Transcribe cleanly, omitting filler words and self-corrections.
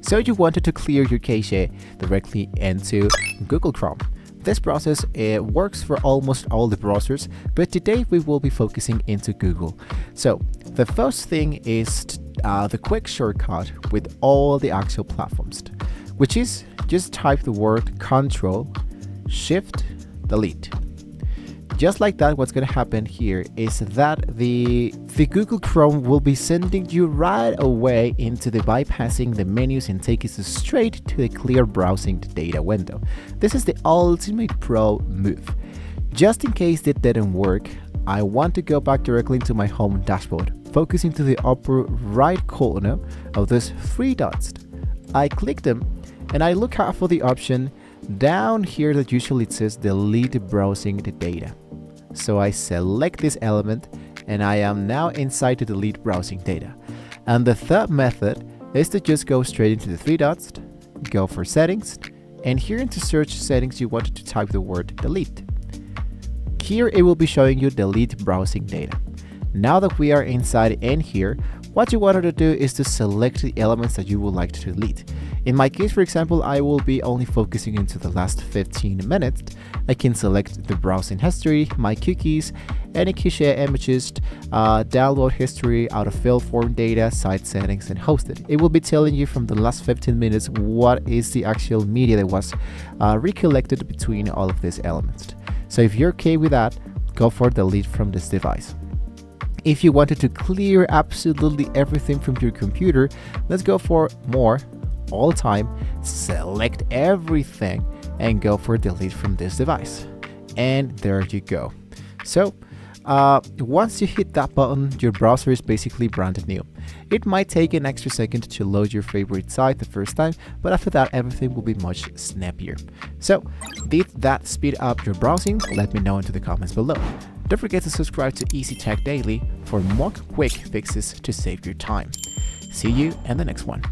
So you wanted to clear your cache directly into Google Chrome. This process works for almost all the browsers, but today we will be focusing into Google. So the first thing is the quick shortcut with all the actual platforms, which is just type the word Control Shift Delete. Just like that, what's going to happen here is that the Google Chrome will be sending you right away into the bypassing the menus and take you straight to the clear browsing data window. This is the ultimate pro move. Just in case it didn't work, I want to go back directly into my home dashboard, focusing to the upper right corner of those three dots. I click them and I look out for the option down here that usually says delete browsing the data. So I select this element and I am now inside to delete browsing data. And the third method is to just go straight into the three dots, go for settings, and here into search settings you want to type the word delete. Here it will be showing you delete browsing data. Now that we are inside in here, what you wanted to do is to select the elements that you would like to delete. In my case, for example, I will be only focusing into the last 15 minutes. I can select the browsing history, my cookies, any cache images, download history, autofill form data, site settings, and hosted. It will be telling you from the last 15 minutes what is the actual media that was recollected between all of these elements. So if you're okay with that, go for delete from this device. If you wanted to clear absolutely everything from your computer, let's go for more, all time, select everything and go for delete from this device. And there you go. So once you hit that button, your browser is basically brand new. It might take an extra second to load your favorite site the first time, but after that everything will be much snappier. So did that speed up your browsing? Let me know into the comments below. Don't forget to subscribe to Easy Tech Daily for more quick fixes to save your time. See you in the next one.